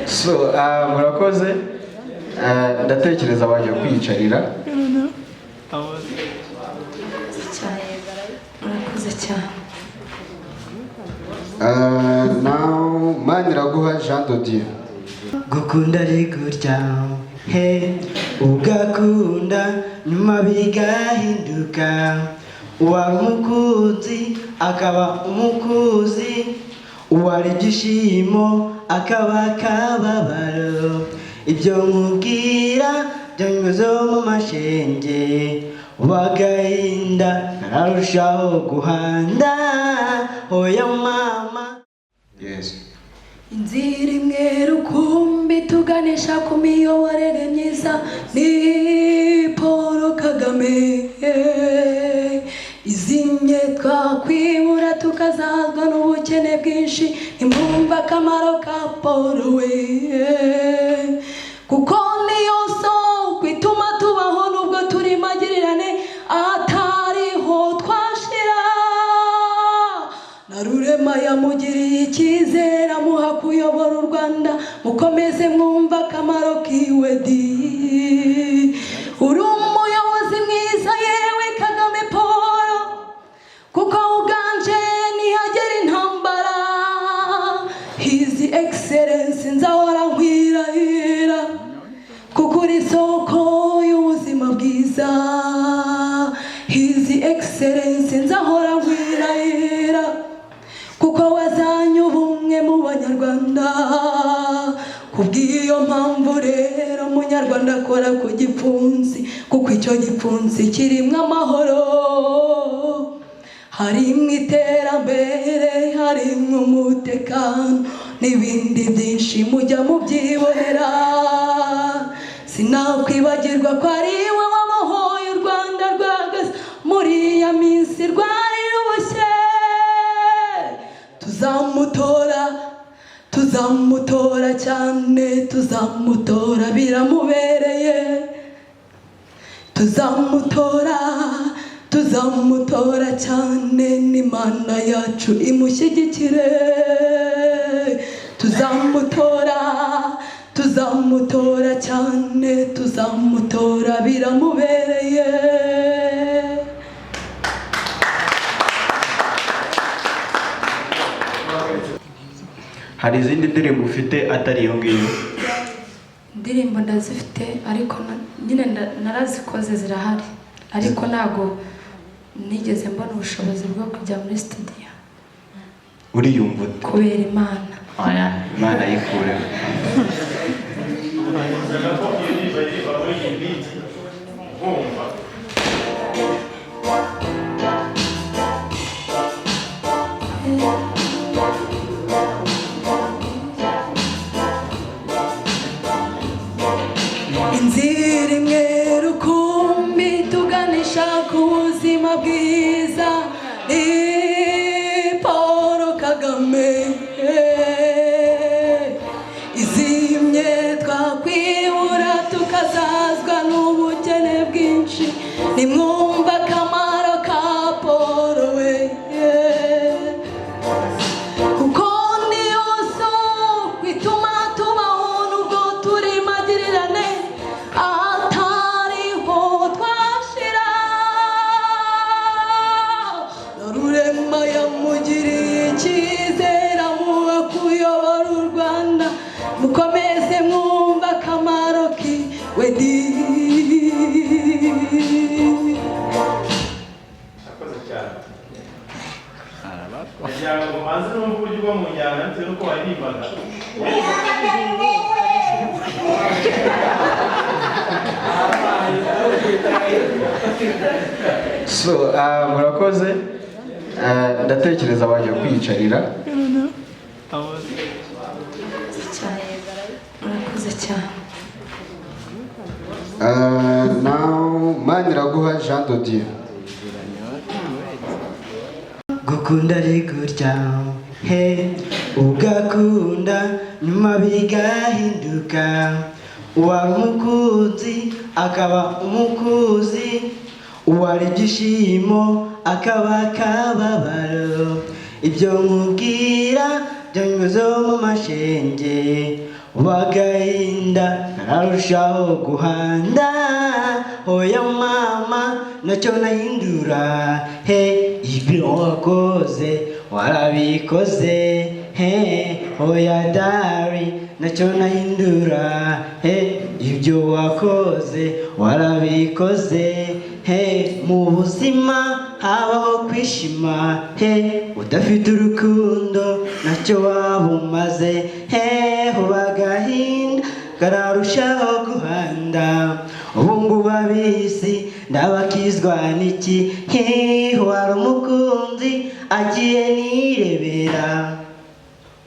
So murakoze ndatekereza bajya kwiyicarira. Murakoze cyane. Now Maniraguha Jean de Dieu. Gukunda ari gutya he ugakunda nyuma bigahinduka uwari umukunzi akaba umukuzi uwari ibyishimo akaba akababaro ibyo nkubwira byanyuze mu mashenge wagahinda nararushaho guhanda oya mama. Yes. Inzira imwe rukumbi tuganisha ku miyoborere myiza ni Paul Kagame. Izimye twakwibura tukazazwa n'ubukene bwinshi imwumva akamaro ka Paul we kuko niyo soko ituma tubaho nubwo turi magirirane atariho twashira. Na Rurema yamugiriye icyizere amuha kuyobora u Rwanda mukomeze mwumva akamaro kiwe di. Uri umuyobozi mwiza yewe Kagame Paul kuko uganje ntihagera intambara. His Excellency nzahora nkwirahira kuko uri isoko y'ubuzima bwiza. His Excellency nzahora nkwirahira kuko wazanye ubumwe mu banyarwanda. Kubw'iyo mpamvu rero umunyarwanda akora ku gipfunsi kuko icyo gipfunsi kirimo amahoro, harimo iterambere, harimo umutekano n'ibindi byinshi mujya mubyibonera. Sinakwibagirwa ko ari we wabohoye u Rwanda rwagase muri ya minsi rwari ruboshye. Tuzamutora cyane, tuzamutora biramubereye. Tuzamutora cyane n'Imana yacu imushyigikire. Tuzamutora cyane, tuzamutora biramubereye. Hari izindi ndirimbo ufite atari iyo ngiyo? Indirimbo ndazifite ariko nyine narazikoze zirahari ariko ntago nigeze mbona ubushobozi bwo kujya muri studio. Uriyumva kubera Imana. Oya, Imana yikure. Inzira imwe rukumbi tuganisha ku buzima bwiza ni Paul Kagame. Izimye twakwibura tukazazwa n'ubukene bwinshi nimwumva akamaro ka Paul we kuko niyo soko ituma tubaho nubwo turi magirirane atariho twashira. Na Rurema yamugiriye icyizere amuha kuyobora u Rwanda mukomeze mwumva akamaro kiwe di. So murakoze ndatekereza bajya kwiyicarira. Murakoze cyane. Now Maniraguha Jean de Dieu. Gukunda ari gutya he ugakunda nyuma bigahinduka uwari umukunzi akaba umukuzi uwari ibyishimo akaba akababaro ibyo nkubwira byanyuze mu mashenge wagahinda arushaho guhanda oya mama nacyo nahindura he ibyo wakoze warabikoze he oya dari nacyo nahindura he ibyo wakoze warabikoze he mu buzima habaho kwishima he udafite urukundo nacyo waba umaze he ubagahinda kararushaho guhanda ubungubu abisi ndabakizwa n'iki he wari umukunzi agiye nirebera